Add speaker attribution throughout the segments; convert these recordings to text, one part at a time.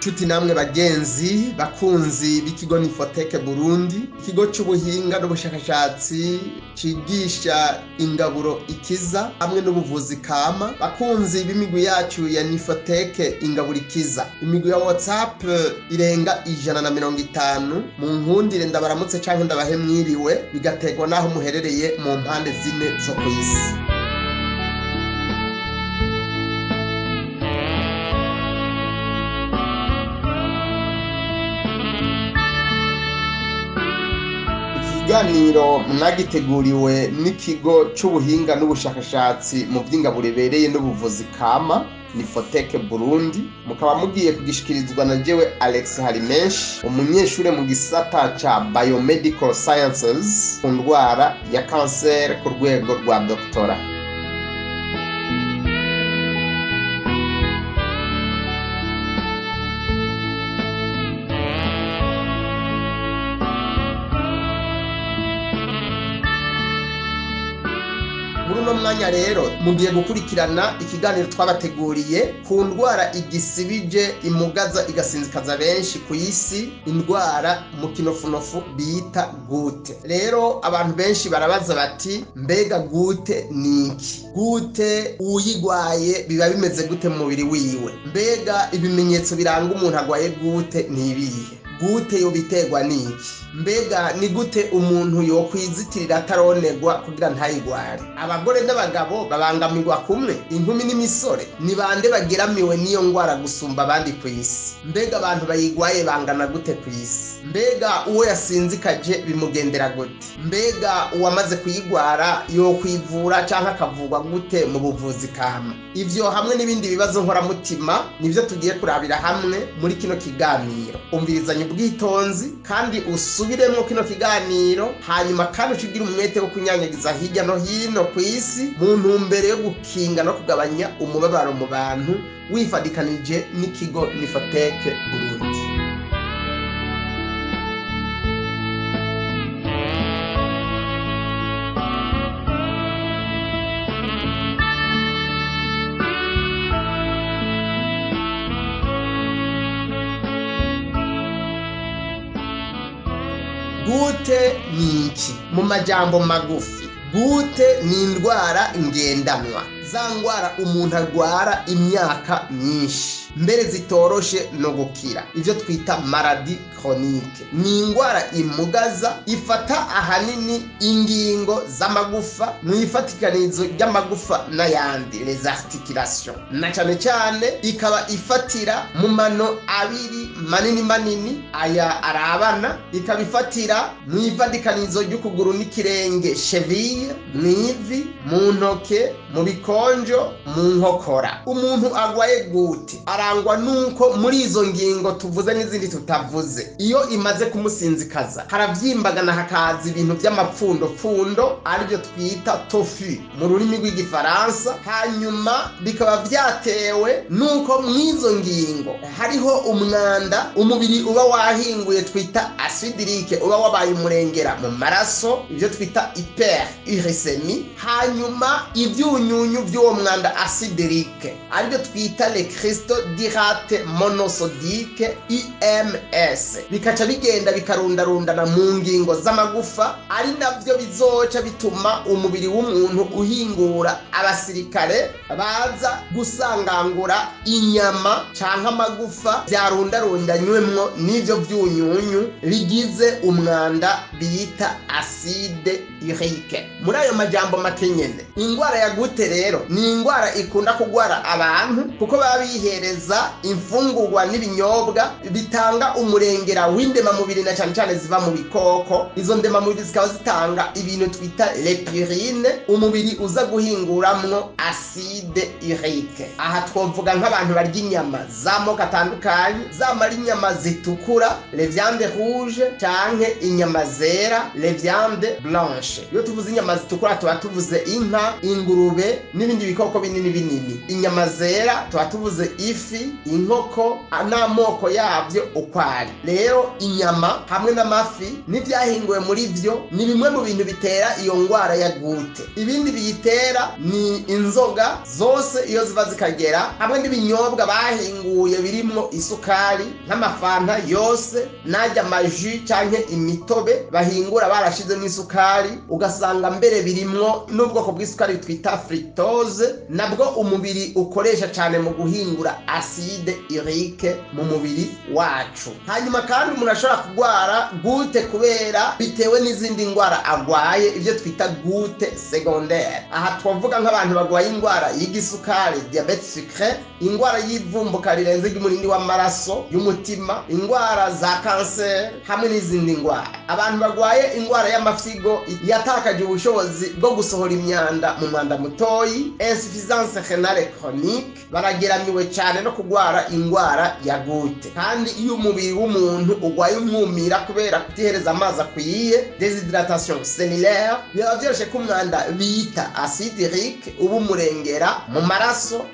Speaker 1: Nshuti namwe bagenzi bakunzi b'ikigo Nifoteke Burundi, ikigo c'ubuhinga n'ubushakashatsi cigisha ingaburo ikiza hamwe n'ubuvuzi kama, bakunzi b'imigwi yacu ya Nifoteke ingaburo ikiza. Imigwi ya WhatsApp irenga 150, mu nkundire ndabaramutse canke ndabahe mwiriwe, bigategwa naho muherereye mu mpande zine zo kw'isi. Ikiganiro mwagiteguriwe n'ikigo c'ubuhinga n'ubushakashatsi mu vy'ingaburo ibereye n'ubuvuzi kama Nifoteke Burundi, mukaba mugiye kugishikirizwa na jewe Alex Harimenshi, umunyeshure mu gisata ca Biomedical Sciences ku ndwara ya kanseri ku rwego rwa doktora. Muri uno mwanya rero mugiye gukurikirana ikiganiro twabateguriye ku ndwara igisibije imugaza igasinzikaza benshi ku isi, indwara mu kinofunofu bita gute. Rero abantu benshi barabaza bati mbega gute niki? Gute uyigwaye biba bimeze gute mu mubiri wiwe? Mbega ibimenyetso biranga umuntu agwaye gute nibihe? Gute yobiterwa niki? Mbega ni gute umuntu yokwizitirira ataronegwa kugira ntayigware? Abagore n'abagabo babangamirwa kumwe, inkumi n'imisore ni bande bageramiwe n'iyo ngwara gusumba abandi ku isi? Mbega abantu bayigwaye bangana gute ku isi? Mbega uwo yasinzikaje bimugendera gute? Mbega uwamaze kuyigwara yokwivura canke akavurwa gute mu buvuzi kama? Ivyo hamwe n'ibindi bibazo nkoramutima nivyo tugiye kurabira hamwe muri kino kiganiro. Umvirizanye ubwitonzi kandi usubiremwo kino kiganiro, hanyuma kandi ucigira umwete wo kunyanyagiza hirya no hino ku isi mu ntumbero yo gukinga no kugabanya umubabaro mu bantu, wifadikanije n'ikigo Nifoteke Burundi. Gute niki? Mu majambo magufi, gute ni indwara ngendanwa, za ngwara umuntu agwara imyaka myinshi mbere zitoroshe no gukira, ivyo twita maladie chronique. Ni ingwara imugaza ifata ahanini ingingo z'amagufa n'ifatikanizo ry'amagufa n'ayandi, les articulations, na cane cane ikaba ifatira mu mano abiri manini manini aya arabana, ikaba ifatira mw'ifatikanizo ry'ukuguru n'ikirenge cheville, mw'ivi, mu ntoke, mu bikonjo, mu nkokora. Umuntu agwaye gute? Arangwa nuko muri izo ngingo tuvuze n'izindi tutavuze, iyo imaze kumusinzikaza haravyimbagana hakaza ibintu vy'amapfundo arivyo twita tofu mu rurimi rw'igifaransa, hanyuma bikaba vyatewe nuko mwizo ngingo hariho umwanda umubiri uba wahinguye twita acide urique, uba wabaye umurengera mu maraso, ivyo twita hyperuricemie. Hanyuma ivyunyunyu vy'uwo mwanda acide urique arivyo twita les cristaux d'hydrate monosodique IMS, bikaca bigenda bikarundarundana mu ngingo z'amagufa, ari navyo bizoca bituma umubiri w'umuntu uhingura abasirikare baza gusangangura inyama canke amagufa vyarundarundanywemwo n'ivyo vyunyunyu bigize umwanda bita acide urique. Muri ayo majambo make nyene, ingwara ya gute rero ni ingwara ikunda kugwara abantu kuko baba bihereza imfungurwa n'ibinyobwa bitanga umurengera w'indemamubiri na cane cane ziva mu bikoko. Izo ndemamubiri zikaba zitanga ibintu twita lepurine, umubiri uza guhinguramwo acide urique. Aha twovuga nk'abantu barya inyama z'amoko atandukanye, zamara inyama zitukura les viandes rouges canke inyama zera les viandes blanches. Iyo tuvuze inyama zitukura tuba tuvuze inka, ingurube n'ibindi bikoko binini binini. Inyama zera tuba tuvuze ifi, ifi, inkoko n'amoko yabyo uko ari. Rero inyama hamwe n'amafi n'ibyahinguwe muri byo ni bimwe mu bintu bitera iyo ndwara ya gute. Ibindi biyitera ni inzoga zose iyo ziva zikagera, hamwe n'ibinyobwa bahinguye birimo isukari nk'amafanta yose, najya amaji canke imitobe bahingura barashizemo isukari, ugasanga mbere birimwo n'ubwoko bw'isukari twita fructose, nabwo umubiri ukoresha cyane mu guhingura acide urique mu mubiri wacu. Hanyuma kandi umuntu ashobora kurwara gute kubera bitewe n'izindi ndwara agwaye, ibyo twita gute secondaire. Aha twavuga nk'abantu bagwaye indwara y'igisukari, diabete sucre, indwara y'ivumbuka rirenze ry'umurindi w'amaraso, y'umutima, indwara za kanseri hamwe n'izindi ndwara. Abantu bagwaye indwara y'amafyigo yatakaje ubushobozi bwo gusohora imyanda mu mwanda mutoyi, insuffisance rénale chronique, barageramiwe cyane no kurwara indwara ya gute. Kandi iyo umubiri w'umuntu ugwaye umwumira kubera kutihereza amazi akwiye, déshydratation cellulaire, biba byoroshye ko umwanda bita acide urique uba umurengera mu maraso,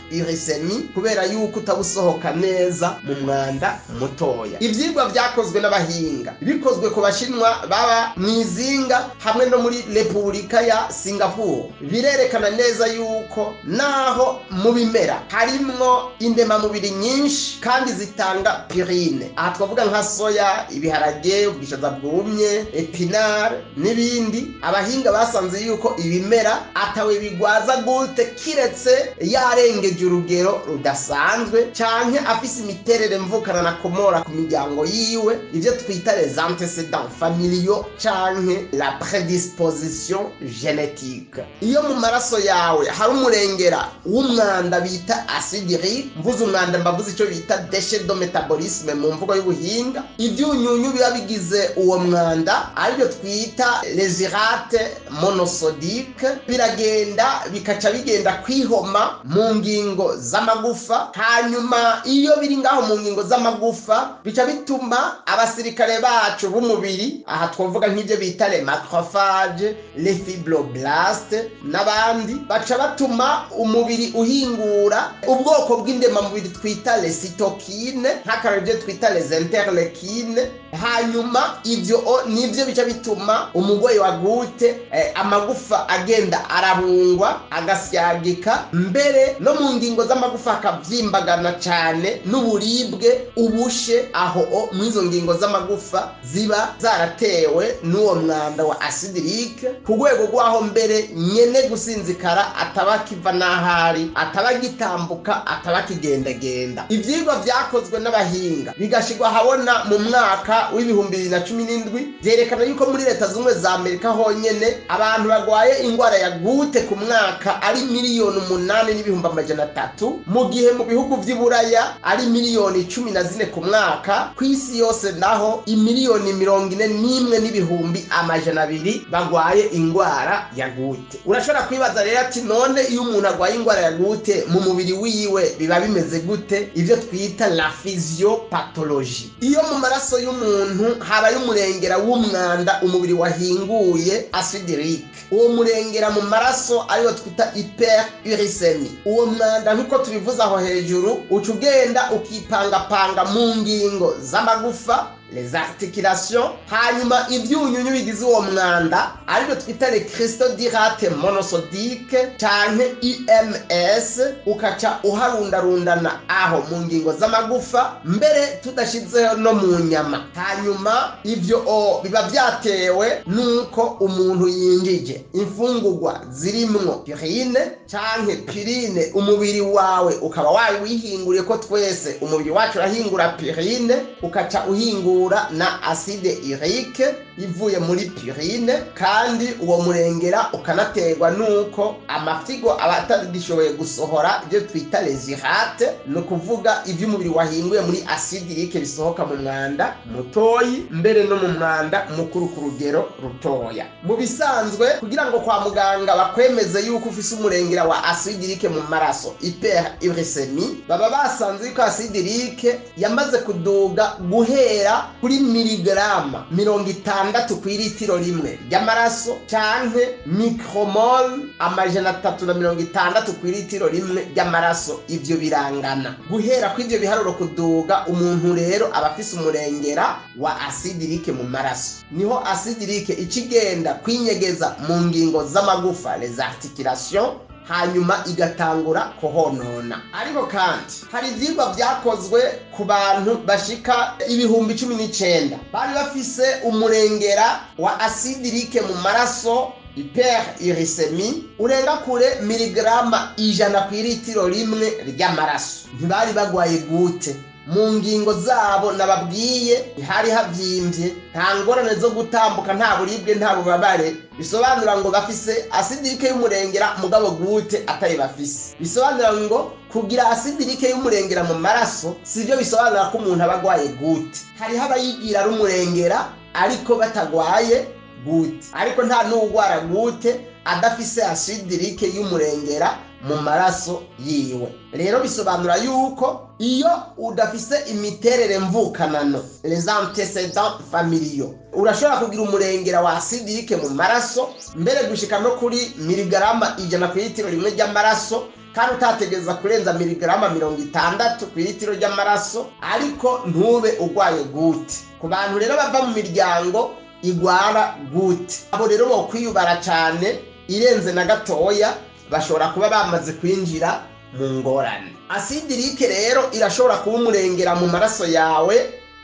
Speaker 1: hyperuricemie, kubera yuko utabusohoka neza mu mwanda mutoya. Ivyigwa byakozwe n'abahinga bikozwe ku bashinwa baba mwizinga hamwe no muri Repubulika ya Singapore, birerekana neza yuko naho mu bimera harimwo indemamubiri nyinshi kandi zitanga purine. Aha twavuga nka soya, ibiharage, ubwishaza bwumye, epinare n'ibindi. Abahinga basanze yuko ibimera atawe bigwaza gute kiretse yarengeje urugero rudasanzwe canke afise imiterere mvukana na komora ku miryango yiwe, ivyo twita les antécédents familiaux canke la prédisposition génétique. Iyo mu maraso yawe hari umurengera w'umwanda bita acide urique, mvuze umwanda mbavuze icyo bita déchet de métabolisme mu mvugo y'ubuhinga, ibyunyunyu biba bigize uwo mwanda aribyo twita les urates monosodiques, biragenda bikaca bigenda kwihoma mu ngingo z'amagufa. Hanyuma iyo biri ngaho mu ngingo z'amagufa bica bituma abasirikare bacu b'umubiri, aha twavuga nk'ibyo bita les macrophages, les fibroblastes n'abandi, baca batuma umubiri uhingura ubwoko bw'indemamubiri twita les cytokines, nk'akarabyo twita les interleukines. Hanyuma ibyo nivyo bica bituma umugwayi wa gute amagufa agenda arabungwa agasyagika, mbere no mu ngingo z'amagufa akavyimbagana cyane, n'uburibwe, ubushe aho mwizo ngingo z'amagufa ziba zaratewe n'uwo mwanda wa acide urique, ku rwego rwaho mbere nyene gusinzikara atabakiva n'ahari, atabagitambuka, atabakigendagenda. Ivyigwa vyakozwe n'abahinga bigashirwa habona mu mwaka w'ibihumbi 2017 vyerekana yuko muri leta z'ubumwe za Amerika honyene abantu bagwaye indwara ya gute ku mwaka ari 8,300,000, mu gihe mu bihugu vy'Iburaya ari 14,000,000 ku mwaka. Ku isi yose naho 1,41,200,000 bagwaye indwara ya gute. Urashobora kwibaza rero ati none iyo umuntu agwaye indwara ya gute mu mubiri wiwe biba bimeze gute? Ivyo twita la physiopathologie. Iyo mu maraso y'umuntu habaye umurengera w'umwanda umubiri wahinguye acide urique, uwo murengera mu maraso ariwo twita hyperuricemie. Uwo mwanda nk'uko tubivuze aho hejuru uca ugenda ukipangapanga mu ngingo z'amagufa, les articulations, hanyuma ibyunyunyu bigize uwo mwanda aribyo twita les cristaux d'urate monosodique canke IMS, ukaca uharundarundana aho mu ngingo z'amagufa, mbere tudashizeho no mu nyama. Hanyuma ivyo biba byatewe nuko umuntu yinjije imfungurwa zirimwo purine canke purine, umubiri wawe ukaba wihinguriye ko twese umubiri wacu urahingura purine, ukaca uhingura na acide urique ivuye muri purine, kandi uwo murengera ukanaterwa nuko amafyigo aba atagishoboye gusohora ibyo twita les urates, no kuvuga ibyo umubiri wahinguye muri acide urique bisohoka mu mwanda mutoyi, mbere no mu mwanda mukuru ku rugero rutoya. Mu bisanzwe kugira ngo kwa muganga bakwemeze yuko ufise umurengera wa acide urique mu maraso, hyperuricemie, baba basanze yuko acide urique yamaze kuduga guhera kuri miligrama 50 6 kw'ilitiro rimwe ry'amaraso canke micromol 360 kw'ilitiro rimwe ry'amaraso. Ivyo birangana. Guhera kw'ivyo biharuro kuduga, umuntu rero aba afise umurengera wa acide urique mu maraso. Niho acide urique ikigenda kwinyegeza mu ngingo z'amagufa, les articulations, hanyuma igatangura kuhonona. Ariko kandi hari ivyigwa vyakozwe ku bantu bashika 19,000 bari bafise umurengera wa acide urique mu maraso, hyperuricemie, urenga kure miligrama 100 kw'ilitiro rimwe ry'amaraso. Ntibari bagwaye gute. Mu ngingo zabo nababwiye hari havyimbye, nta ngorane zo gutambuka, nta buribwe, nta bubabare. Bisobanura ngo bafise acide urique y'umurengera mugabo gute atari bafise. Bisobanura ngo kugira acide urique y'umurengera mu maraso sivyo bisobanura ko umuntu abagwaye gute. Hari abayigira ari umurengera ariko batagwaye gute. Ariko nta n'ugwara gute adafise acide urique y'umurengera mu maraso yiwe. Rero bisobanura yuko iyo udafise imiterere mvukanano, les antécédents familiaux, urashobora kugira umurengera wa acide urique mu maraso mbere gushika no kuri miligrama 100 kw'ilitiro rimwe ry'amaraso, kandi utategereza kurenza miligrama 60 kw'ilitiro ry'amaraso, ariko ntube ugwaye gute. Ku bantu rero bava mu miryango igwara gute, abo rero bo kwiyubara cyane irenze na gatoya bashobora kuba bamaze kwinjira mu ngorane. Acide urique rero irashobora kuba umurengera mu maraso yawe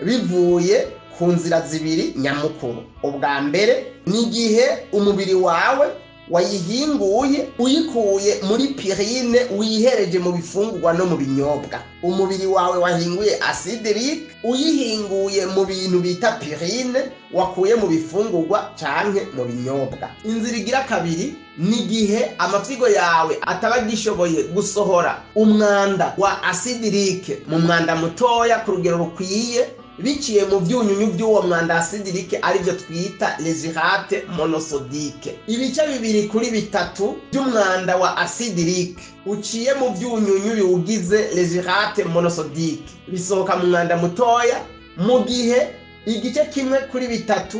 Speaker 1: bivuye ku nzira zibiri nyamukuru. Ubwa mbere ni igihe umubiri wawe wayihinguye uyikuye muri pirine wihereje mu bifungurwa no mu binyobwa. Umubiri wawe wahinguye acide urique uyihinguye mu bintu bita pirine wakuye mu bifungurwa canke mu binyobwa. Inzira igira kabiri ni igihe amafyigo yawe ataba gishoboye gusohora umwanda wa acide urique mu mwanda mutoya ku rugero rukwiye, biciye mu vyunyunyu by'uwo mwanda acide urique arivyo twita les hydrates monosodiques. Ibice 2 kuri 3 by'umwanda wa acide urique uciye mu vyunyunyu biwugize les hydrates monosodiques bisohoka mu mwanda mutoya, mu gihe igice 1 kuri 3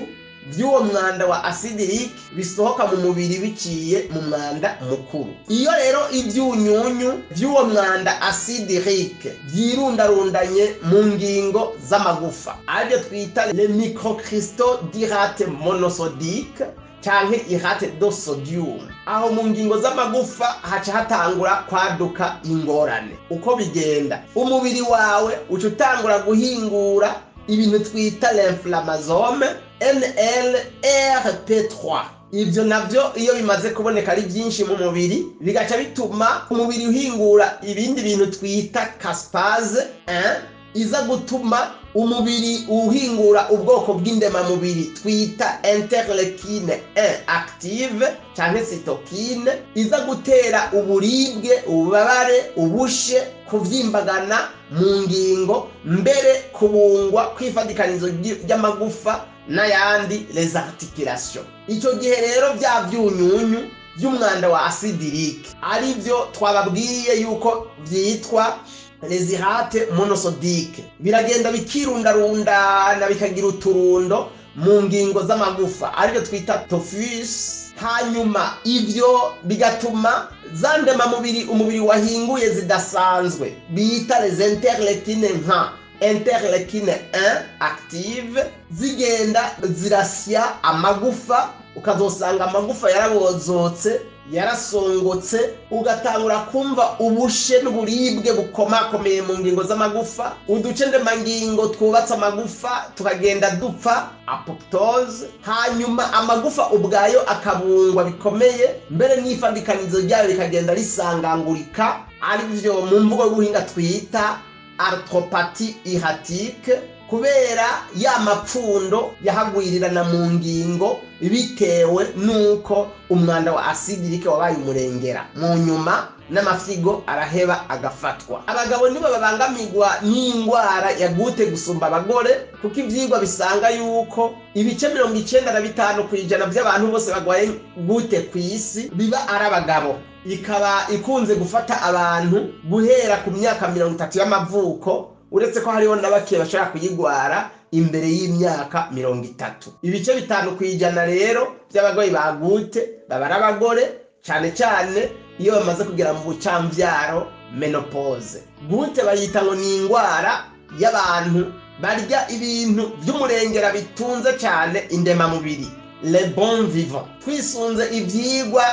Speaker 1: by'uwo mwanda wa acide urique bisohoka mu mubiri biciye mu mwanda mukuru. Iyo rero ivyunyunyu by'uwo mwanda acide urique byirundarundanye mu ngingo z'amagufa, aribyo twita les microcristaux d'hydrates monosodiques canke hydrate de sodium, aho mu ngingo z'amagufa haca hatangura kwaduka ingorane. Uko bigenda, umubiri wawe uca utangura guhingura ibintu twita l'inflammasome NLRP3. Ivyo navyo iyo bimaze kuboneka ari byinshi mu mubiri bigaca bituma umubiri uhingura ibindi bintu twita caspase 1 iza gutuma umubiri uhingura ubwoko bw'indema mubiri twita interleukine 1 active canke cytokine iza gutera uburibwe, ububabare, ubushe, kuvyimbagana mu ngingo, mbere kubungwa kwifadikanizo ry'amagufa n'ayandi les articulations. Ico gihe rero bya vyunyunyu by'umwanda wa acide urique arivyo twababwiye yuko vyitwa les hydrates monosodiques biragenda bikirundarundana bikagira uturundo mu ngingo z'amagufa arivyo twita tophus. Hanyuma ivyo bigatuma zandema umubiri wahinguye zidasanzwe bita les interleukines nka interleukine 1 active zigenda zirasya amagufa, ukazosanga amagufa yarabozotse, yarasongotse, ugatangura kumva ubushe n'uburibwe bukomakomeye mu ngingo z'amagufa. Uduce ndemangingo twubatse amagufa tukagenda dupfa, apoptose. Hanyuma amagufa ubwayo akabungwa bikomeye, mbere n'ifadikanizo ryayo rikagenda risangangurika, arivyo mu mvugo y'ubuhinga twita arthropathie hiatique, kubera ya mapfundo yahagwirirana mu ngingo bitewe nuko umwanda wa acide urique wabaye umurengera. Mu nyuma n'amafyigo araheba agafatwa. Abagabo nibo babangamirwa n'ingwara ya gute gusumba abagore, kuko ivyigwa bisanga yuko ibice 95% kw'ijana by'abantu bose bagwaye gute kw'isi biba ari abagabo. Ikaba ikunze gufata abantu guhera ku myaka 30 y'amavuko, uretse ko hariho n'abake bashaka kuyigwara imbere y'imyaka 30. Ibice 5% rero by'abagwayi ba gute baba ari abagore, cyane cyane iyo bamaze kugera mu bucamvyaro menopause. Gute bayita ngo ni ingwara y'abantu barya ibintu by'umurengera bitunze cyane indemamubiri, le bon vivant. Twisunze ivyigwa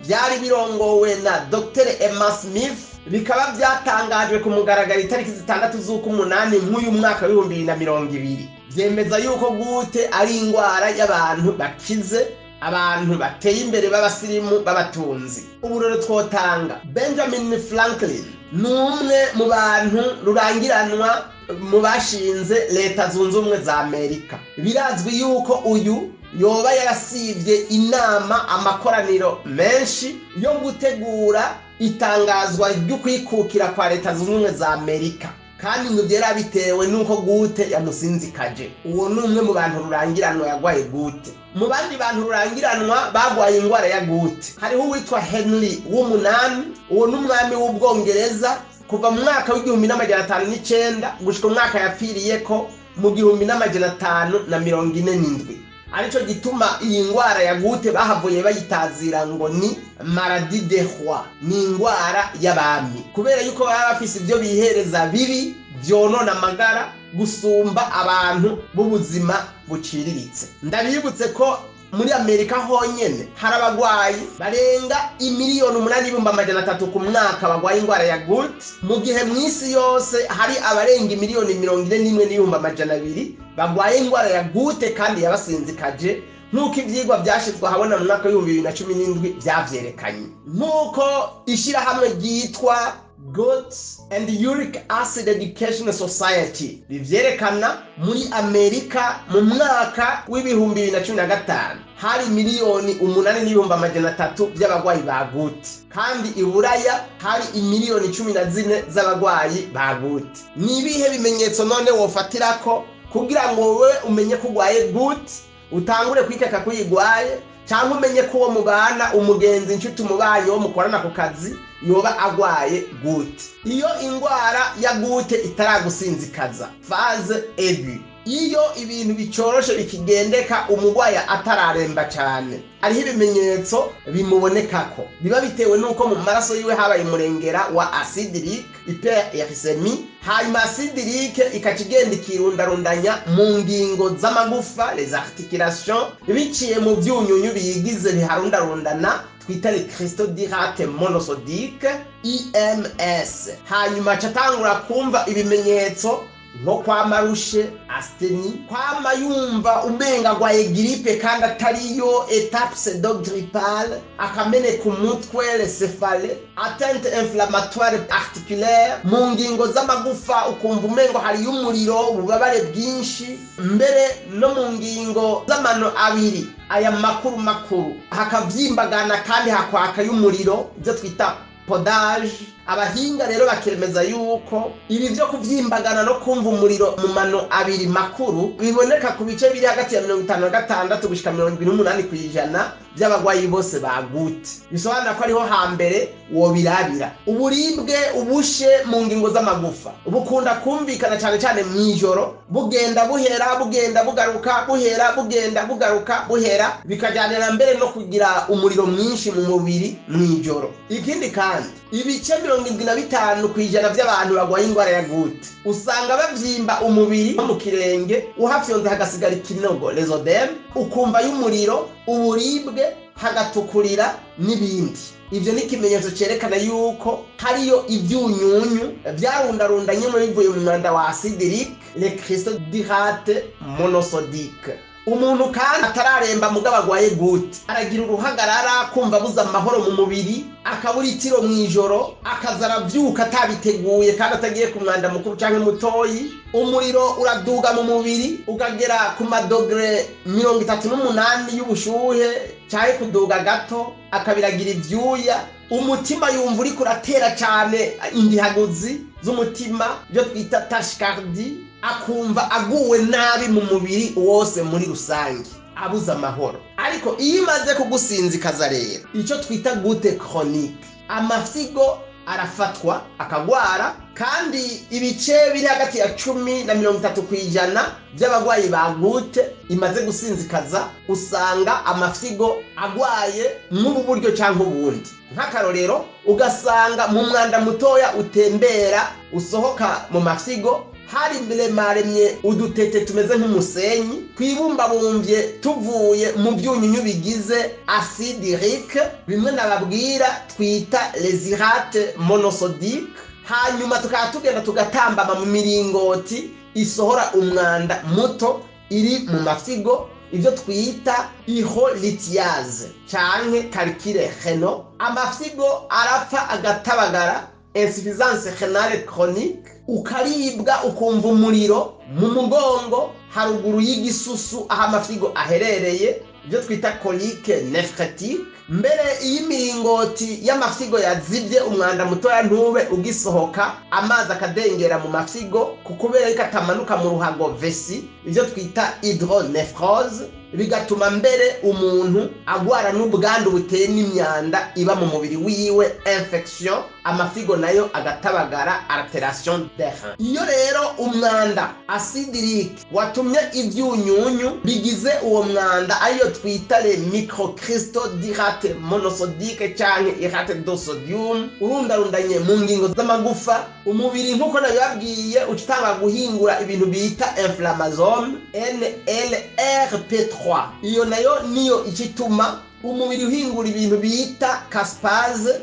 Speaker 1: byari birongowe na Dr. Emma Smith, bikaba byatangajwe ku mugaragaro itariki 6 z'ukumunani nk'uyu mwaka wa 2020, byemeza yuko gute ari ingwara y'abantu bakize, abantu bateye imbere b'abasirimu b'abatunzi. Uburero twotanga Benjamin Franklin ni umwe mu bantu rurangiranwa mu bashinze Leta Zunze Ubumwe za Amerika. Birazwi yuko uyu yoba yarasivye inama amakoraniro menshi yo gutegura itangazwa ryo kwikukira kwa Leta Zunze Ubumwe za Amerika, kandi ngo byera bitewe nuko gute yamusinzikaje. Uwo ni umwe mu bantu rurangiranwa yagwaye gute. Mu bandi bantu rurangiranwa bagwaye ingwara ya gute hariho uwitwa Henry w'umunani. Uwo ni umwami w'Ubwongereza kuva mu mwaka w'1509 gushika umwaka yapfiriyeko mu 1547. Arico gituma iyi ngwara ya gute bahavuye bayitazira ngo ni maladie de roi, ni ingwara y'abami, kubera yuko baba bafise ibyo bihereza bibi byonona amagara gusumba abantu b'ubuzima buciriritse. Ndabibutse ko muri Amerika honyene hari abagwayi barenga 8,300,000 ku mwaka bagwaye ingwara ya gute, mu gihe mw'isi yose hari abarenga 41,200,000 bagwaye ingwara ya gute kandi yabasinzikaje, nk'uko ivyigwa byashizwe ahabona mu mwaka wa 2017 byavyerekanye. Nk'uko ishirahamwe ryitwa Goats and Uric Acid Education Society rivyerekana, muri Amerika mu mwaka w'2015 hari 8,300,000 by'abagwayi ba gute, kandi i Buraya hari 1,14,000,000 z'abagwayi ba gute. Ni ibihe bimenyetso none wofatirako kugira ngo wowe umenye ko ugwaye gute, utangure kwikeka ko uyigwaye, cyangwa umenye ko uwo mubana, umugenzi, inshuti, umubanyi wo mukorana ku kazi yoba agwaye gute? Iyo ingwara ya gute itaragusinzikaza, phase aiguë, iyo ibintu bicoroshe bikigendeka umugwayi atararemba cyane, ariho ibimenyetso bimubonekako. Biba bitewe nuko mu maraso yiwe habaye umurengera wa acide urique, hyperuricemie, hanyuma acide urique ikakigenda ikirundarundanya mu ngingo z'amagufa, les articulations, biciye mu byunyunyu biyigize biharundarundana twita le cristaux d'hydrate monosodique, IMS. Hanyuma catangura kumva ibimenyetso nko kwamarushe, astenie, kwama yumva umenga agwaye grippe kandi atariyo, étape pseudo-grippale, akameneka umutwe, le céphale, atteinte inflammatoire articulaire, mu ngingo z'amagufa ukumva umengo hariyo umuriro, ububabare bwinshi, mbere no mu ngingo z'amano abiri aya makuru makuru hakavyimbagana kandi hakwakayo umuriro, ibyo twita podage. Abahinga rero bakemeza yuko ibi byo kuvyimbagana no kumva umuriro mu mano abiri makuru biboneka ku bice biri hagati ya 56 gushika 28% by'abagwayi bose ba gute. Bisobanura ko ariho hambere wobirabira. Uburibwe, ubushe mu ngingo z'amagufa bukunda kumvikana cyane cyane mw'ijoro, bugenda buhera, bugenda bugaruka, buhera, bugenda bugaruka, buhera, bikajyanira mbere no kugira umuriro mwinshi mu mubiri mw'ijoro. Ikindi kandi ibice 75% by'abantu bagwaye ingwara ya gute usanga bavyimba umubiri mu kirenge, uhafyonze hagasigara ikinogo, les odèmes, ukumva y'umuriro, uburibwe, hagatukurira n'ibindi. Ivyo ni ikimenyetso cerekana yuko hariyo ivyunyunyu byarundarundanye muri bivuye mu mwanda wa acide urique, le cristaux d'hydrate monosodique. Umuntu kandi atararemba mugabo agwaye gute aragira uruhagarara, kumva buza amahoro mu mubiri, akabura itiro mw'ijoro, akazara byuka atabiteguye kandi atagiye ku mwanda mukuru canke mutoyi, umuriro uraduga mu mubiri ukagera ku madogre 38 y'ubushuhe canke kuduga gato, akabiragira ivyuya, umutima yumva uri kuratera cyane, indihaguzi z'umutima byo twita tachycardie, akumva aguwe nabi mu mubiri wose muri rusange, abuza amahoro. Ariko iyo imaze kugusinzikaza rero, icyo twita gute chronique, amafigo arafatwa akagwara, kandi ibice biri hagati ya 10 na 30% by'abagwayi ba gute imaze gusinzikaza usanga amafyigo agwaye mu buryo cyangwa ubundi. Nk'akarorero ugasanga mu mwanda mutoya utembera usohoka mu mafyigo hari maremye udutete tumeze nk'umusenyi twibumbabumbye tuvuye mu byunyunyu bigize acide urique, bimwe nababwira twita les hydrates monosodiques. Hanyuma tukaba tugenda tugatambama mu miringoti isohora umwanda muto iri mu mafyigo, ibyo twita iholithiase canke calcule renal. Amafyigo arapfa agatabagara, insuffisance rénale chronique, ukaribwa ukumva umuriro mu mugongo haruguru y'igisusu aho amafyigo aherereye, ibyo twita colique néphrétique. Mbere iyi miringoti y'amafyigo yazibye umwanda mutoya ntube ugisohoka, amazi akadengera mu mafyigo kubera ko atamanuka mu ruhago vesi, ibyo twita hydronephrose, bigatuma mbere umuntu agwara n'ubwandu buteye n'imyanda iba mu mubiri wiwe, infection, amafyigo nayo agatabagara, alteration des reins. Iyo rero umwanda acide urique watumye ibyunyunyu bigize uwo mwanda ariyo twita les microcristaux d'hydrate monosodique canke hydrate de sodium urundarundanye mu ngingo z'amagufa, umubiri nk'uko nabibabwiye utanga guhingura ibintu bita inflammasome NLRP3. Iyo nayo niyo ikituma umubiri uhingura ibintu bita caspase,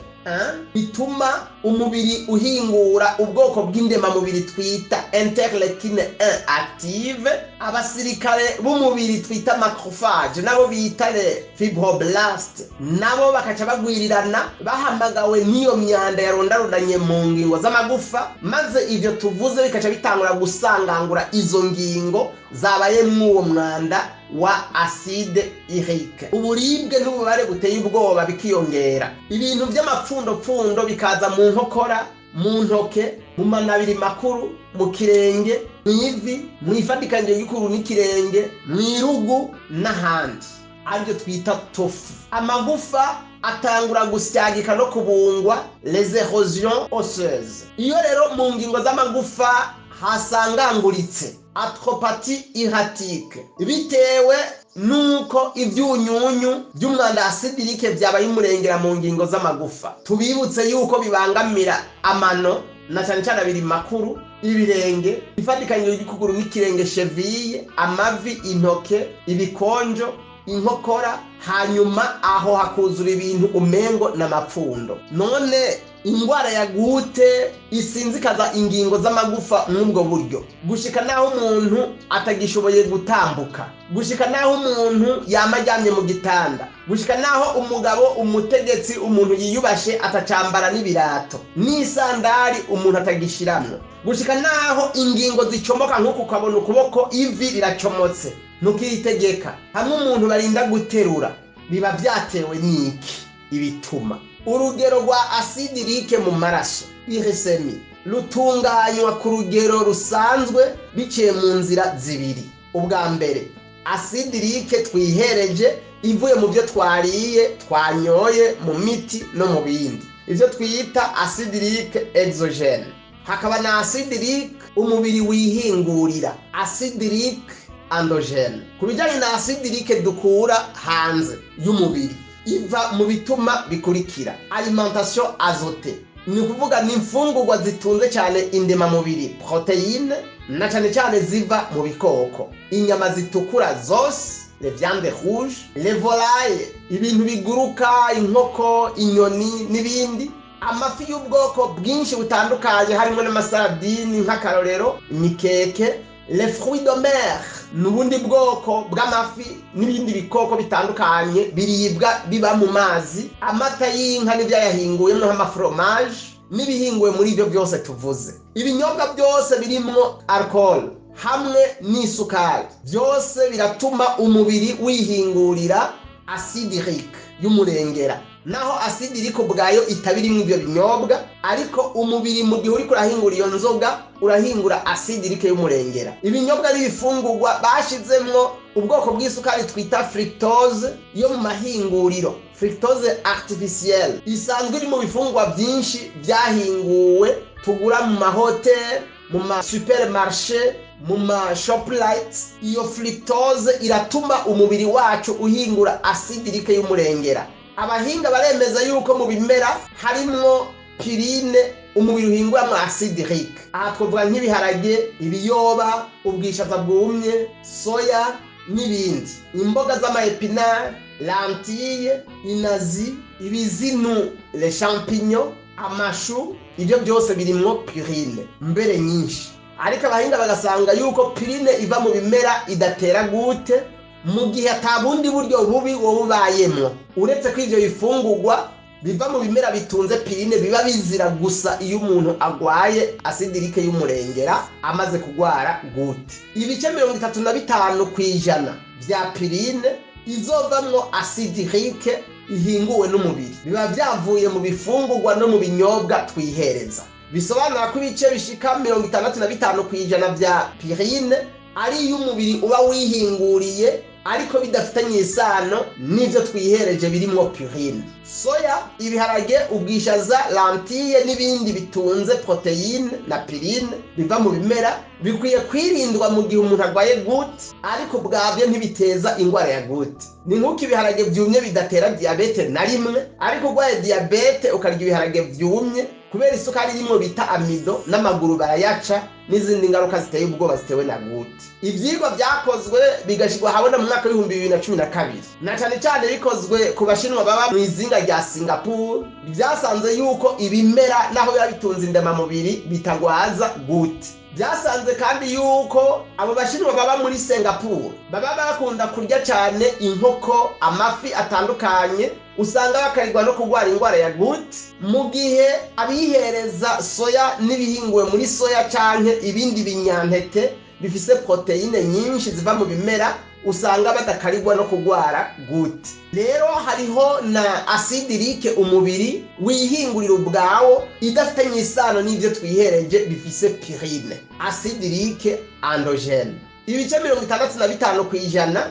Speaker 1: bituma umubiri uhingura ubwoko bw'indemamubiri twita interleukine 1 active. Abasirikare b'umubiri twita macrophage nabo bita les fibroblasts, nabo bakaca bagwirirana bahamagawe n'iyo myanda yarondarundanye mu ngingo z'amagufa, maze ivyo tuvuze bikaca bitangura gusangangura izo ngingo zabaye mw'uwo mwanda wa acide urique. Uburibwe n'ububare buteye ubwoba bikiyongera, ibintu by'amapfundopfundo bikaza mu nkokora, mu ntoke, mu manabiri makuru, mu kirenge, mw'ivi, mw'ifatikanje y'ikuru n'ikirenge, mw'irugu n'ahandi, aribyo twita tofu. Amagufa atangura gusyagika no kubungwa, les érosions osseuses. Iyo rero mu ngingo z'amagufa hasanganguritse atropathie erratique bitewe nuko ibyunyunyu by'umwanda acide urique byabaye umurengera mu ngingo z'amagufa. Tubibutse yuko bibangamira amano na cyane cyane abiri makuru, ibirenge, ifatikanye y'ikuguru n'ikirenge, cheville, amavi, intoke, ibikonjo, inkokora, hanyuma aho hakuzura ibintu umengo n'amapfundo. None ingwara ya gute isinzikaza ingingo z'amagufa n'ubwo buryo, gushika naho umuntu atagishoboye gutambuka, gushika naho umuntu yamajyamye mu gitanda, gushika naho umugabo, umutegetsi, umuntu yiyubashe atacambara n'ibirato n'isandari umuntu atagishiramwe, gushika naho ingingo zicomoka nk'uko ukabona ukuboko ivi riracomotse ntukitegeka, hamwe umuntu barinda guterura. Biba byatewe n'iki? Ibituma urugero rwa acide urique mu maraso glycemie rutunganywa ku rugero rusanzwe biciye mu nzira zibiri. Ubwa mbere acide urique twihereje ivuye mu byo twariye, twanyoye, mu miti no mu bindi, ivyo twita acide urique exogene. Hakaba na acide urique umubiri wihingurira, acide urique endogene. Ku bijyanye na acide urique dukura hanze y'umubiri iva mu bituma bikurikira: alimentation azotée, ni ukuvuga ni imfungurwa zitunze cyane indemamubiri, proteine, na cyane cyane ziva mu bikoko, inyama zitukura zose, les viandes rouges, les volailles, ibintu biguruka, inkoko, inyoni n'ibindi, amafi y'ubwoko bwinshi butandukanye harimo n'amasaradini nk'akarorero, imikeke, les fruits de mer, n'ubundi bwoko bw'amafi n'ibindi bikoko bitandukanye biribwa biba mu mazi, amata y'inka n'ibyayahinguyemo nk'amafromage n'ibihinguwe muri ibyo byose tuvuze, ibinyobwa byose birimo alcool hamwe n'isukari, byose biratuma umubiri wihingurira acide urique y'umurengera. Naho acide urique ubwayo itabirimo ibyo binyobwa, ariko umubiri mu gihe uriko urahingura iyo nzoga urahingura acide urique y'umurengera. Ibinyobwa n'ibifungurwa bashizemwo ubwoko bw'isukari twita fructose yo mu mahinguriro, fructose artificielle, isanzwe iri mu bifungurwa byinshi byahinguwe tugura mu mahoteli, mu ma supermarché, mu ma shoplights. Iyo fructose iratuma umubiri wacu uhingura acide urique y'umurengera. Abahinga baremeza yuko mu bimera harimwo pirine umubiri uhinguramwo acide urique. Aha twavuga nk'ibiharage, ibiyoba, ubwishaza bwumye, soya n'ibindi. Imboga z'amaepinari, lentille, inazi, ibizinu, les champignons, amashu, ibyo byose birimwo pirine mbere nyinshi. Ariko abahinga bagasanga yuko pirine iva mu bimera idatera gute mu gihe atabundi buryo bubi wowe ubayemwo. Uretse ko ivyo bifungurwa biva mu bimera bitunze pirine biba bizira gusa iyo umuntu agwaye acide urique y'umurengera amaze kugwara gute. Ibice 35% vya pirine izovamwo acide urique ihinguwe n'umubiri biba vyavuye mu bifungurwa no mu binyobwa twihereza. Bisobanura ko ibice bishika 65% vya pirine ari iyo umubiri uba wihinguriye ariko bidafitanye isano n'ivyo twihereje birimwo pirine. Soya, ibiharage, ubwishaza, lentille n'ibindi bitunze proteine na pirine biva mu bimera bikwiye kwirindwa mu gihe umuntu arwaye gute, ariko bwabyo ntibiteza ingwara ya gute. Ni nk'uko ibiharage vyumye bidatera diabete na rimwe, ariko urwaye diabete ukarya ibiharage vyumye kubera isukari irimwo bita amido n'amaguru barayaca n'izindi ngaruka ziteye ubwoba zitewe na gute. Ivyigwa vyakozwe bigashirwa habona mu mwaka w'ibihumbi 2012 na cane cane bikozwe ku bashinwa baba mu izinga rya Singapore, vyasanze yuko ibimera naho biba bitunze indemamubiri bitagwaza gute. Vyasanze kandi yuko abo bashinwa baba muri Singapore baba bakunda kurya cane inkoko, amafi atandukanye, usanga bakarirwa no kugwara ingwara ya gute, mu gihe abihereza soya n'ibihinguwe muri soya canke ibindi binyantete bifise proteine nyinshi ziva mu bimera usanga badakarirwa no kugwara gute. Rero hariho na acide urique umubiri wihingurira ubwawo idafitanye isano n'ivyo twihereje bifise pirine, acide urique endogene. Ibice 65%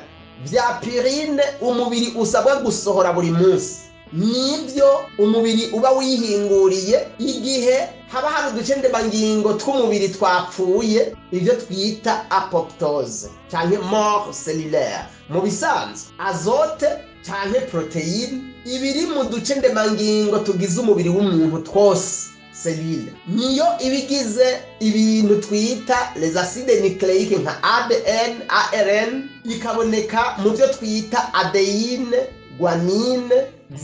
Speaker 1: vya pirine umubiri usabwa gusohora buri munsi nivyo umubiri uba wihinguriye igihe haba hari uduce ndemangingo tw'umubiri twapfuye, ivyo twita apoptose canke mort cellulaire. Mu bisanzwe azote canke proteine ibiri mu duce ndemangingo tugize umubiri w'umuntu twose, cellule, niyo ibigize ibintu twita les acides nucléiques nka ADN, ARN, ikaboneka mu byo twita adéine, guanine,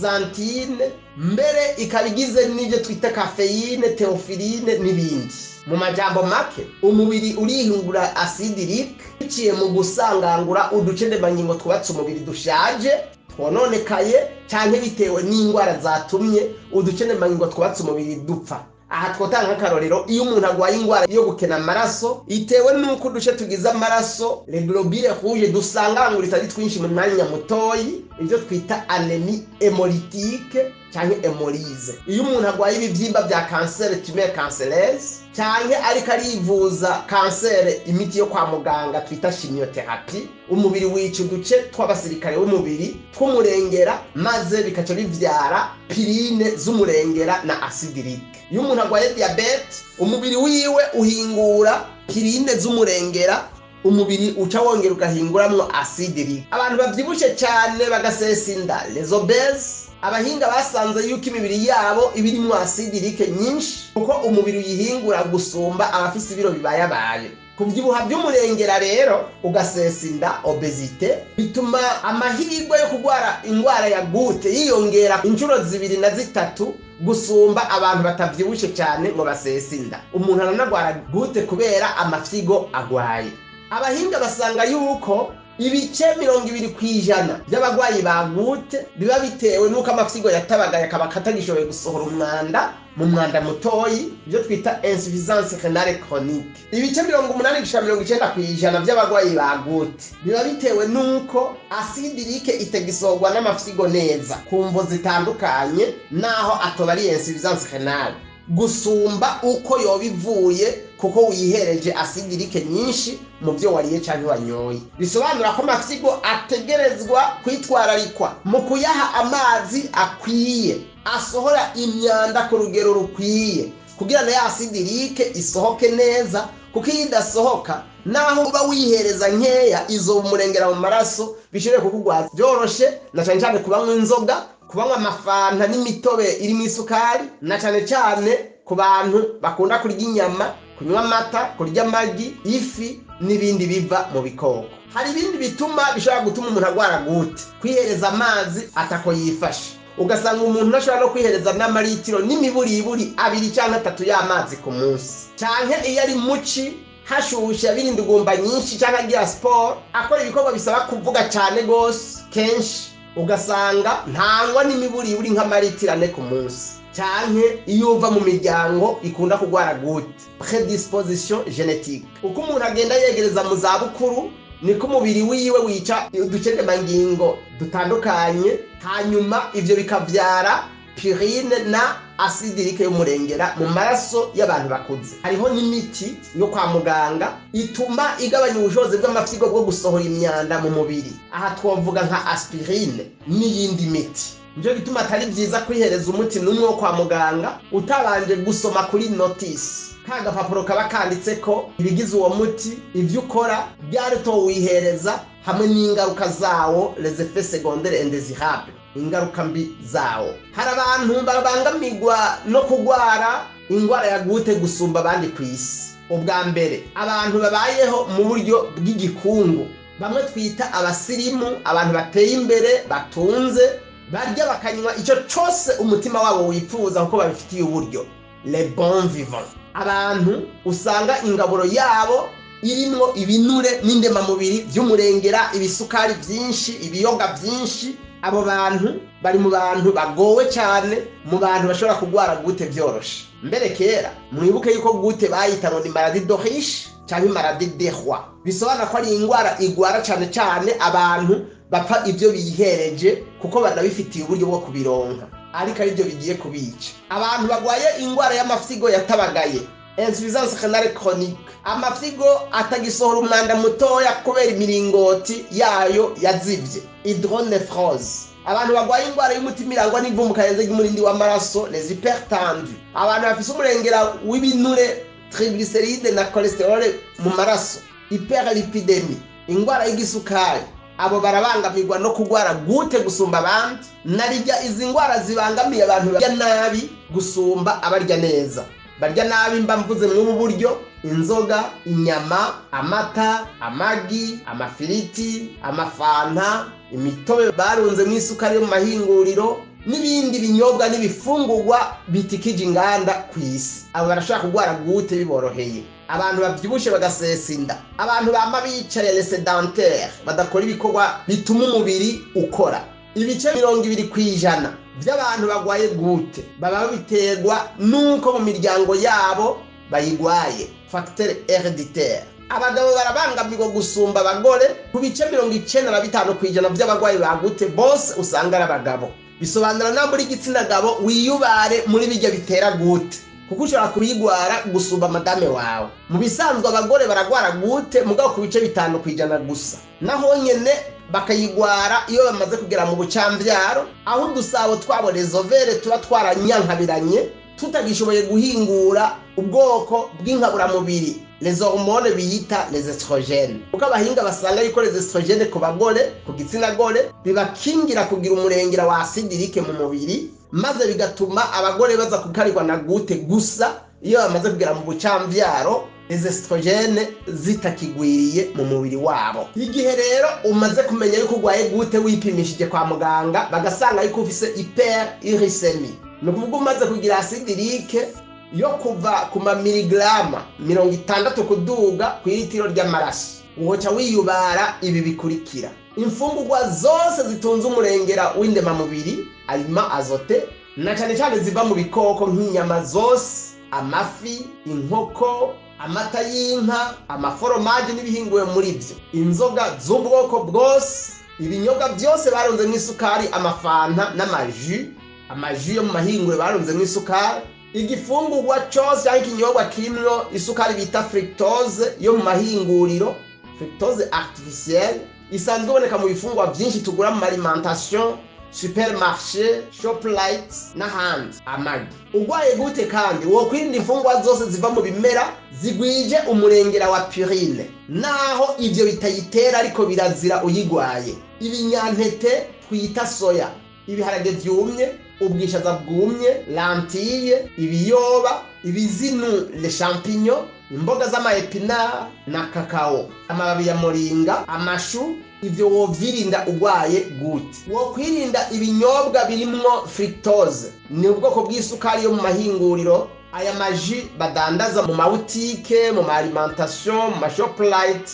Speaker 1: xanthine, mbere ikabigize n'ibyo twita caféine, théophylline n'ibindi. Mu majambo make umubiri urihingura acide urique biciye mu gusangangura uduce ndemangingo twubatse umubiri dushaje twononekaye canke bitewe n'ingwara zatumye uduce ndemangingo twubatse umubiri dupfa. Aha twotanga nk'akarorero iyo umuntu agwaye ingwara yo gukena amaraso itewe n'uko uduce tugize amaraso les globules rouges dusangangurita ari twinshi mu mwanya mutoyi, ivyo twita anémie hémolytique canke hémolyse. Iyo umuntu agwaye ibivyimba vya cancer tumeur cancéreuse canke ariko arivuza kansere imiti yo kwa muganga twita chimiothérapie, umubiri wica uduce tw'abasirikare w'umubiri tw'umurengera maze bikaca bivyara pirine z'umurengera na acide urique. Iyo umuntu agwaye diabete umubiri wiwe uhingura pirine z'umurengera, umubiri uca wongera ugahinguramwo acide urique. Abantu bavyibushe cyane bagasesa inda, les obèses, abahinga basanze yuko imibiri yabo ibirimwo acide urique nyinshi kuko umubiri uyihingura gusumba abafise ibiro bibayabaye. Kuvyibuha by'umurengera rero ugasesa inda, obésité, bituma amahirwe yo kugwara ingwara ya gute yiyongera inshuro 2 na 3 gusumba abantu batavyibushe cyane ngo basesa inda. Umuntu aranagwara gute kubera amafyigo agwaye. Abahinga basanga yuko ibice 20% by'abagwayi ba gute biba bitewe nuko amafyigo yatabagaye akaba katagishoboye gusohora umwanda mu mwanda mutoyi, ibyo twita insuffisance rénale chronique. Ibice 80-90% by'abagwayi ba gute biba bitewe nuko acide urique itegisorwa n'amafyigo neza ku mvo zitandukanye naho atoba ari insuffisance rénale. gusumba uko yoba ivuye kuko wihereje asidirike nyinshi mu byo wariye cyangwa wanyoye. Bisobanura ko amafyigo ategerezwa kwitwararikwa mu kuyaha amazi akwiye asohora imyanda ku rugero rukwiye kugira ngo ya asidirike isohoke neza, kuko iyo idasohoka naho uba wihereza nkeya izo umurengera mu maraso bishobora kukugwaza byoroshe, na cyane cyane kubanywa inzoga, kubanywa amafanta n'imitobe irimo isukari, na cyane cyane ku bantu bakunda kurya inyama, kunywa amata, kurya amagi, ifi n'ibindi biva mu bikoko. Hari ibindi bituma bishobora gutuma umuntu agwara gute: kwihereza amazi atako yifashe, ugasanga umuntu ashobora no kwihereza n'amaritiro n'imiburiburi 2 cyangwa 3 y'amazi ku munsi, canke iyo ari muci hashushe birinda ugumba nyinshi cyangwa agira sport akora ibikorwa bisaba kuvuga cyane gose kenshi, ugasanga ntanywa n'imiburiburi nk'amaritiro 4 ku munsi. Canke iyo uva mu miryango ikunda kugwara gute: predisposition génétique. Uko umuntu agenda yegereza mu zabukuru niko umubiri wiwe wica uducendemangingo dutandukanye, hanyuma ivyo bikavyara purine na asidirike y'umurengera mu maraso y'abantu bakuze. Hariho n'imiti yo kwa muganga ituma igabanya ubushobozi bw'amafyigo bwo gusohora imyanda mu mubiri, aha twovuga nka aspirine n'iyindi miti. Nivyo bituma atari vyiza kwihereza umuti n'umwe wo kwa muganga utabanje gusoma kuri notice, ka gapapuro kaba kanditse ko ibigize uwo muti, ivyo ukora, byari to wihereza hamwe n'ingaruka zawo, les effets secondaires indésirables, ingaruka mbi zawo. Hari abantu babangamirwa no kugwara ingwara ya gute gusumba abandi kw'isi. Ubwa mbere, abantu babayeho mu buryo bw'igikungu, bamwe twita abasirimu, abantu bateye imbere batunze, barya bakanywa icyo cyose umutima wabo wifuza kuko babifitiye uburyo, les bons vivants. Abantu usanga ingaburo yabo irimwo ibinure n'indemamubiri by'umurengera, ibisukari byinshi, ibiyoga byinshi. Abo bantu bari mu bantu bagowe cyane, mu bantu bashobora kugwara gute byoroshe. Mbere kera mwibuke yuko gute bayita ngo ni maladie de riche cyangwa maladie de roi, bisobanura ko ari ingwara igwara cyane cyane abantu bapfa ibyo bihereje kuko banabifitiye uburyo bwo kubironka, ariko ari byo bigiye kubica. Abantu bagwaye ingwara y'amafyigo yatabagaye, insuffisance rénale chronique, amafyigo atagisohora umwanda mutoya kubera imiringoti yayo yazivye, hydronéphrose. Abantu bagwaye ingwara y'umutima irangwa n'ivumbuka yenze ry'umurindi w'amaraso, les hypertendus. Abantu bafise umurengera w'ibinure, triglycéride na cholesterol mu maraso, hyperlipidemie, ingwara y'igisukari. Abo barabangamirwa no kugwara gute gusumba abandi. Narijya izi ngwara zibangamiye abantu barya nabi gusumba abarya neza. Barya nabi mba mvuze mu buryo: inzoga, inyama, amata, amagi, amafiriti, amafanta, imitobe barunze mu isukari yo mu mahinguriro n'ibindi binyobwa n'ibifungurwa bitikije inganda ku isi. Abo barashaka kugwara gute biboroheye. Abantu bavyibushe bagasesa inda, abantu bama bicaye les sédentaires badakora ibikorwa bituma umubiri ukora. Ibice 20% by'abantu bagwaye gute baba biterwa nuko mu miryango yabo bayigwaye, facteur héréditaire. Abagabo barabangamirwa gusumba abagore, ku bice 95% by'abagwayi ba gute bose usanga ari abagabo. Bisobanura na muri gitsina gabo wiyubare muri bijya bitera gute, kuko ushobora kuyigwara gusumba madame wawe. Mu bisanzwe abagore baragwara gute mugabo ku bice 5% gusa, naho nyene bakayigwara iyo bamaze kugera mu bucambyaro, aho udusabo twabo les ovaires tuba twaranyankabiranye tutagishoboye guhingura ubwoko bw'inkaburamubiri, les hormones biyita les estrogènes. Uko abahinga basanga yuko les estrogènes ku bagore, ku gitsina gore, bibakingira kugira umurengera wa asidirike mu mubiri, maze bigatuma abagore baza kukarirwa na gute gusa iyo bamaze kugera mu bucambyaro, les estrogènes zitakigwiriye mu mubiri wabo. Igihe rero umaze kumenya yuko ugwaye gute wipimishije kwa muganga bagasanga yuko ufise hyperuricemie, ni ukuvuga umaze kugira asidirike yo kuva ku mamiligrama 60 kuduga ku litiro ry'amaraso, uhoca wiyubara ibi bikurikira: imfungurwa zose zitunze umurengera w'indemamubiri, aliment azote, na cyane cyane ziva mu bikoko nk'inyama zose, amafi, inkoko, amata y'inka, amaforomaje n'ibihinguwe muri byo, inzoga z'ubwoko bwose, ibinyobwa byose barunze mu isukari, amafanta n'amaji, amaji yo mu mahingure barunze mu isukari, igifungurwa cyose cyangwa ikinyobwa kirimwo isukari bita fructose yo mu mahinguriro, fructose artificielle, isanzwe iboneka mu bifungurwa byinshi tugura mu alimentation, supermarché, shoplight n'ahandi. Amagi. Urwaye gute kandi wokwirinda imfungurwa zose ziva mu bimera zigwije umurengera wa purine, naho ivyo bitayitera ariko birazira uyigwaye. Ibinyantete twita soya, ibiharage vyumye, ubwishaza bwumye, lentille, ibiyoba, ibizinu, les champignons, imboga z'amaepinard na kakao, amababi ya moringa, amashu, ivyo wovyirinda urwaye gute. Wokwirinda ibinyobwa birimwo fructose, ni ubwoko bw'isukari yo mu mahinguriro, aya maji badandaza mu mabutike, mu alimentation, mu shoplight,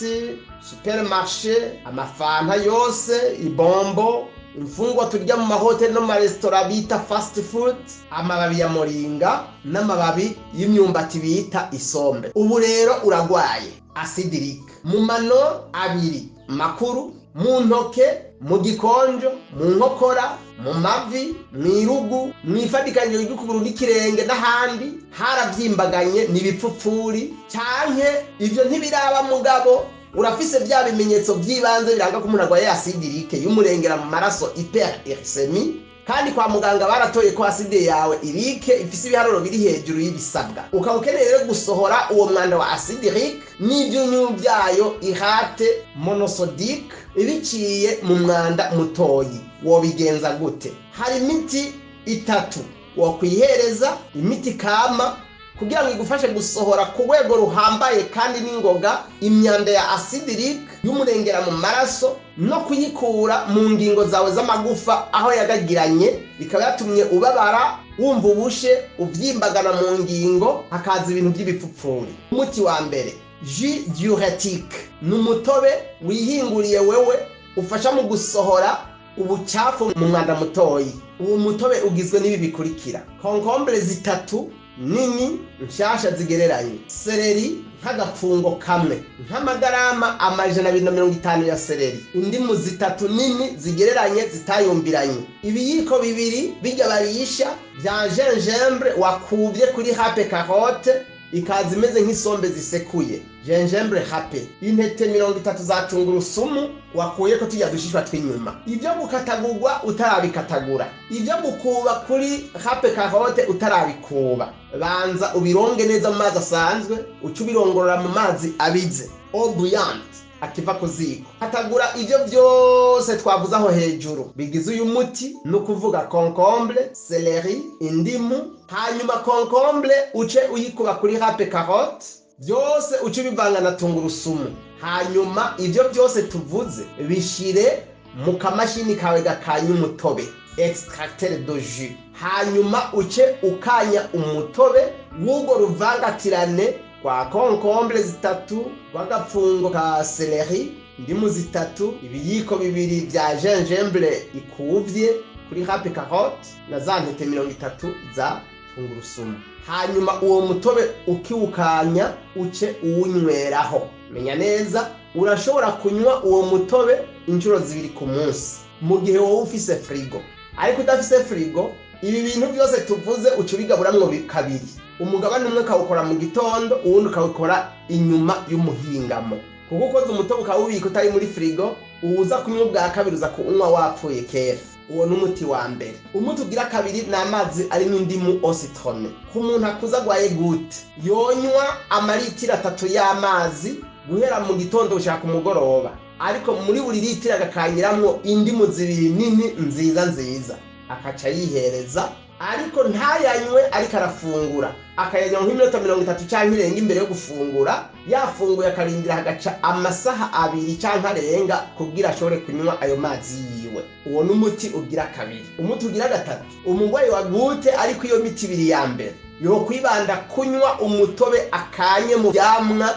Speaker 1: supermarché, amafanta yose, ibombo, imfungwa turya mu mahoteli no mu maresitora bita fast food, amababi ya moringa n'amababi y'imyumbati bita isombe. Ubu rero uragwaye acidic mu mano abiri makuru, mu ntoke, mu gikonjo, mu nkokora, mu mavi, mu irugu, mu ifadikanyo ry'ukuguru n'ikirenge n'ahandi haravyimbaganye n'ibipfupfuri, canke ivyo ntibiraba mugabo urafise bya bimenyetso by'ibanze biranga ko umuntu arwaye acidique y'umurengera mu maraso, hyperuricemie, kandi kwa muganga baratoye ko acide yawe irike ifise ibiharuro biri hejuru y'ibisabwa. Ukaba ukeneye rero gusohora uwo mwanda wa acidique n'ibyunyu byayo irate monosodique ibiciye mu mwanda mutoyi. Wobigenza gute? Hari imiti itatu wokwihereza, imiti kama, kugira ngo igufashe gusohora ku rwego ruhambaye kandi n'ingoga imyanda ya acidique y'umurengera mu maraso no kuyikura mu ngingo zawe z'amagufa aho yagagiranye, bikaba yatumye ubabara, wumva ubushe, uvyimbagana mu ngingo, hakaza ibintu by'ibipfupfuri. Umuti wa mbere, jus diurétique, ni umutobe wihinguriye wewe ufasha mu gusohora ubucafu mu mwanda mutoyi. Uwo mutobe ugizwe n'ibi bikurikira: concombre zitatu nini nshasha zigereranye, seleri nk'agafungo kamwe, nk'amagarama 250 ya seleri, indimu zitatu nini zigereranye zitayumbiranye, ibiyiko bibiri bijya barisha bya gingembre wakubye kuri râpe carotte ikaza imeze nk'isombe zisekuye, gingembre râpe, intete 30 za tungurusumu wakuye ko tujya dushishwa twinyuma. Ivyo gukatagurwa utarabikatagura, ivyo gukuba kuri râpe carotte utarabikuba, banza ubironge neza mu mazi asanzwe, ucubirongorora mu mazi abize, eau bouillante akiva ku ziko. Katagura ivyo byose twavuze aho hejuru bigize uyu muti, no kuvuga concombre, celery, indimu, hanyuma concombre uce uyikuba kuri râpe carotte, byose uce bivanga na tungurusumu, hanyuma ivyo byose tuvuze bishire mu kamashini kawe gakanya umutobe, extracteur de jus, hanyuma uce ukanya umutobe w'ugo ruvangatirane kwa concombre zitatu, w'agapfungo ka celery, indimu zitatu, ibiyiko bibiri bya gingembre ikuvye kuri râpe carotte na za ntete 30 za tungurusumu. Hanyuma uwo mutobe ukiwukanya uce uwunyweraho. Menya neza urashobora kunywa uwo mutobe inshuro 2 ku munsi mu gihe wowe ufise frigo. Ariko udafise frigo, ibi bintu byose tuvuze uca ubigaburamwo kabiri. Umugabane umwe kawukora mu gitondo, uwundi kawukora inyuma y'umuhingamo. Kuko ukoze umutobe ukawubika utari muri frigo, uza kunywa bwa kabiri uza kunywa wapfuye kera. Uwo n'umuti wa mbere. Umuti ugira kabiri n'amazi arimo indimu au citron. Ku muntu akuza gwaye gute, yonywa amaritiro 3 y'amazi guhera mu gitondo ushaka umugoroba, ariko muri buri litiro agakanyiramwo indimu 2 nini nziza, akaca yihereza, ariko ntayanywe ariko arafungura, akayanywa nk'iminota 30 canke irenga imbere yo gufungura. Yafunguye akarindira hagaca amasaha 2 canke arenga kugira ashobore kunywa ayo mazi yiwe. Uwo n'umuti ugira kabiri. Umuti ugira gatatu, umugwayi wa gute ariko iyo miti ibiri ya mbere yo kwibanda kunywa umutobe akanye mu byamwa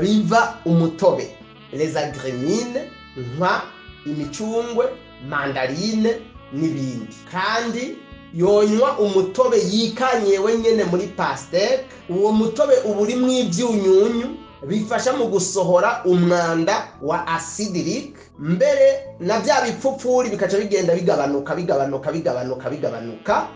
Speaker 1: biva umutobe, les agrémines nka imicungwe, mandarine n'ibindi, kandi yonywa umutobe yikanye wenyene muri pastèque. Uwo mutobe uburi mw'ivyunyunyu bifasha mu gusohora umwanda wa acidique, mbere na bya bipfupfuri bikaca bigenda bigabanuka,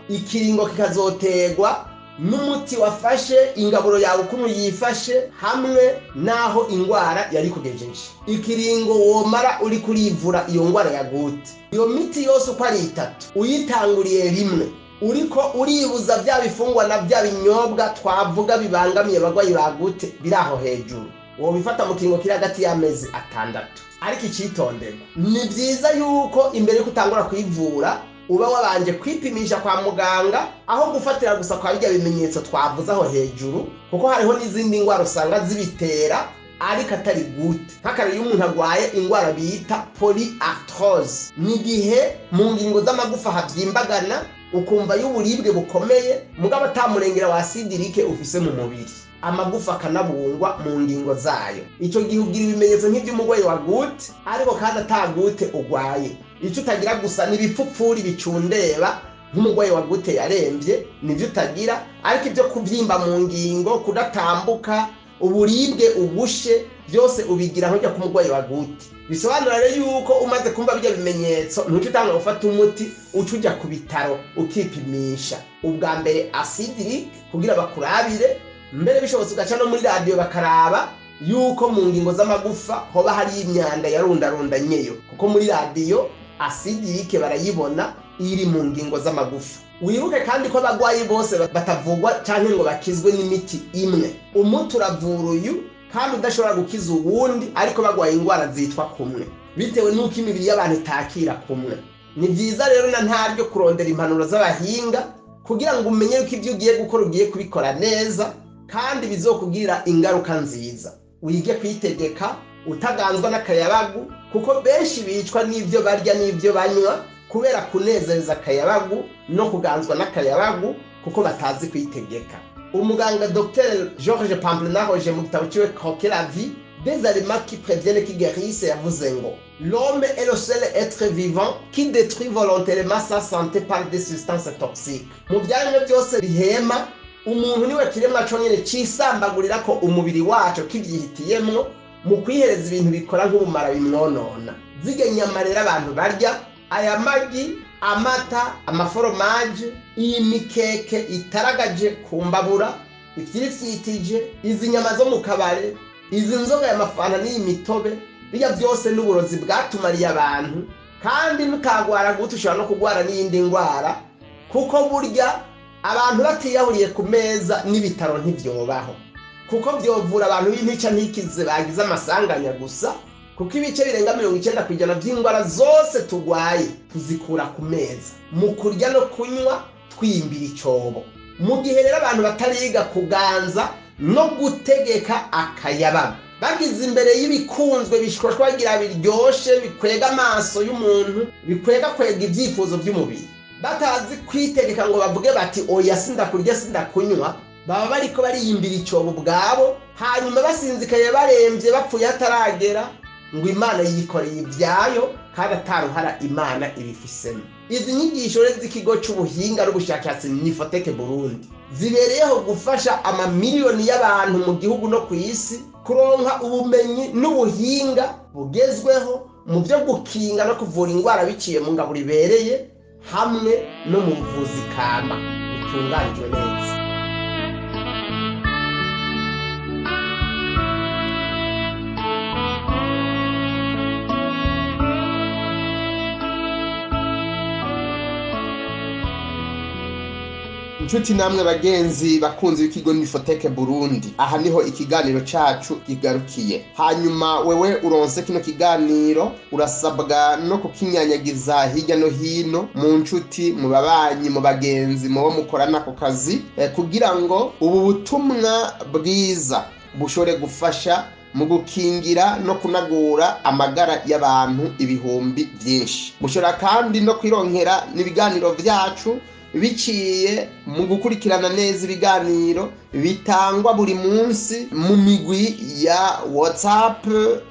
Speaker 1: ikiringo kikazotegwa n'umuti wafashe, ingaburo yawe ukuntu yifashe, hamwe n'aho ingwara yari kugejeje, ikiringo womara uri kurivura iyo ngwara ya gute. Iyo miti yose uko ari 3 uyitanguriye rimwe, uriko uribuza bya bifungwa na bya binyobwa twavuga bibangamiye abagwayi ba gute biraho hejuru, uwo bifata mu kiringo kiri hagati y'amezi 6. Ariko icitonderwa, ni byiza yuko imbere yo kutangura kwivura uba wabanje kwipimisha kwa muganga, aho gufatira gusa kwa bijya bimenyetso twavuze aho hejuru, kuko hariho n'izindi ngwara usanga zibitera ariko atari gute. Nk'akarero iyo umuntu arwaye ingwara bita polyarthrose, ni igihe mu ngingo z'amagufa habyimbagana ukumva y'uburibwe bukomeye mugabo atamurengera wa acidirike ufise mu mubiri, amagufa akanabungwa mu ngingo zayo. Ico gihe ugira ibimenyetso nk'iby'umugwayi wa gute ariko kandi atagute ugwaye. Ico utagira gusa n'ibipfupfuri bicundeba nk'umugwayi wa gute yaremvye, nivyo utagira, ariko ibyo kuvyimba mu ngingo, kudatambuka, uburibwe, ubushe, byose ubigira nk'ujya ku mugwayi wa gute. Bisobanura rero yuko umaze kumva bijya bimenyetso ntuce utanga gufata umuti ucuja ku bitaro ukipimisha ubwa mbere acidic kugira bakurabire, mbere bishobotse ugaca no muri radio bakaraba yuko mu ngingo z'amagufa hoba hari imyanda yarundarundanyeyo, kuko muri radio acidic barayibona iri mu ngingo z'amagufa. Wibuke kandi ko abagwayi bose batavugwa canke ngo bakizwe n'imiti imwe. Umuti uravura uyu kandi udashobora gukiza uwundi, ariko bagwaye ingwara zitwa kumwe bitewe n'uko imibiri y'abantu itakira kumwe. Ni byiza rero na ntaryo kurondera impanuro z'abahinga kugira ngo umenye yuko ibyo ugiye gukora ugiye kubikora neza kandi bizokugirira ingaruka nziza. Wige kwitegeka utaganzwa n'akayabagu, kuko benshi bicwa n'ibyo barya n'ibyo banywa kubera kunezereza akayabagu no kuganzwa n'akayabagu kuko batazi kwitegeka. Umuganga Dr Georges Pamplinaroge mu gitabo cyiwe Croquer la vie des aliments qui préviennent qui guérissent yavuze ngo l'homme est le seul être vivant qui détruit volontairement sa santé par des substances toxiques. Mu byaremwe byose bihema, umuntu niwe kiremwa cyonyine cisambagurira ko umubiri wacu kibyihitiyemwo mu kwihereza ibintu bikora nk'ubumara bimwonona. Zige nyama rero abantu barya, aya magi, amata, amaforomaje, iyi mikeke itaragaje ku mbabura, ifyifyitije, izi nyama zo mu kabare, izi nzoga y'amafana n'iyi mitobe, bijya byose n'uburozi bwatumariye abantu, kandi nukagwara gute ushobora no kugwara n'iyindi ngwara, kuko burya abantu batiyahuriye ku meza n'ibitaro ntivyobaho, kuko byovura abantu b'intica ntikize bagize amasanganya gusa, kuko ibice birenga 90% by'ingwara zose tugwaye tuzikura ku meza, mu kurya no kunywa twimbira icobo. Mu gihe rero abantu batariga kuganza no gutegeka akayabagu, bagize imbere y'ibikunzwe bishkoshwa bagira biryoshe, bikwega amaso y'umuntu, bikwega kwega ibyifuzo by'umubiri, batazi kwitegeka ngo bavuge bati oya sindakurya sindakunywa, baba bariko bariyimbira icobo bwabo, hanyuma basinzikaye baremvye bapfuye hataragera ngo Imana yikoreye ibyayo kandi ataruhara Imana ibifisemo. Izi nyigisho rero z'ikigo cy'ubuhinga n'ubushakashatsi Nifotech Burundi zibereyeho gufasha amamiliyoni y'abantu mu gihugu no ku isi kuronka ubumenyi n'ubuhinga bugezweho mu byo gukinga no kuvura ingwara biciye mu ngaburo ibereye hamwe no mu buvuzi kama butunganijwe neza. Inshuti namwe bagenzi bakunzi w'ikigo Nifotech Burundi, aha niho ikiganiro cacu kigarukiye. Hanyuma wewe uronse kino kiganiro urasabwa no kukinyanyagiza hirya no hino mu nshuti, mu babanyi, mu bagenzi, mu bo mukorana ku kazi, kugira ngo ubu butumwa bwiza bushobore gufasha mu gukingira no kunagura amagara y'abantu ibihumbi byinshi. Mushobora kandi no kwironkera n'ibiganiro vyacu biciye mu gukurikirana neza ibiganiro bitangwa buri munsi mu migwi ya WhatsApp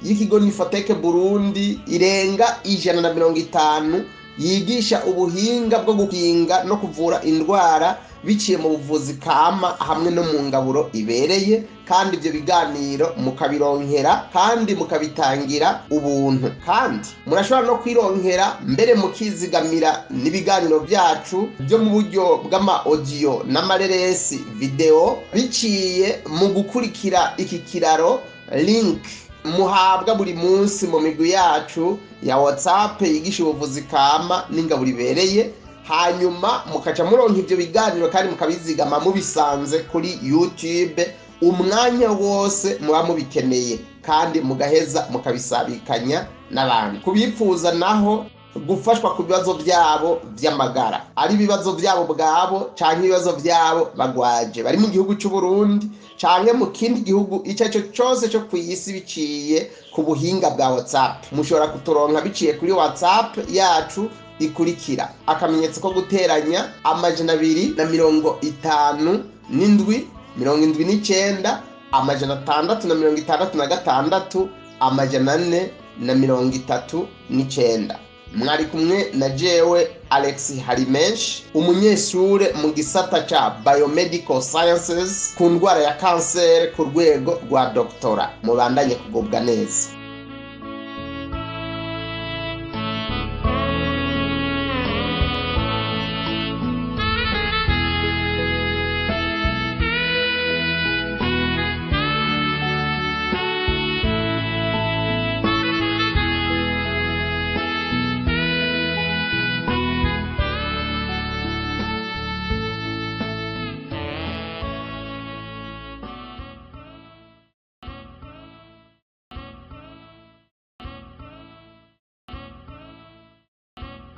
Speaker 1: y'ikigo Nifotech Burundi irenga 150 yigisha ubuhinga bwo gukinga no kuvura indwara biciye mu buvuzi kama hamwe no mu ngaburo ibereye, kandi ibyo biganiro mukabironkera kandi mukabitangira ubuntu, kandi murashobora no kwironkera mbere mukizigamira n'ibiganiro byacu byo mu buryo bw'ama audio n'amareresi video biciye mu gukurikira iki kiraro link muhabwa buri munsi mu migwi yacu ya WhatsApp yigisha ubuvuzi kama n'ingaburo ibereye, hanyuma mukaca muronka ivyo biganiro kandi mukabizigama mubisanze kuri YouTube umwanya wose muba mubikeneye, kandi mugaheza mukabisabikanya n'abandi. Kubifuza naho gufashwa ku bibazo byabo by'amagara, ari ibibazo byabo bwabo canke ibibazo byabo bagwaje bari mu gihugu cy'u Burundi canke mu kindi gihugu icyo cyose cyo kw'isi biciye ku buhinga bwa WhatsApp, mushobora kuturonka biciye kuri WhatsApp yacu ikurikira: akamenyetso ko guteranya 257 79 666 439. Mwari kumwe na jewe Alex Harimenshi, umunyeshure mu gisata ca Biomedical Sciences ku ndwara ya kanseri ku rwego rwa doktora. Mubandanye kugubwa neza.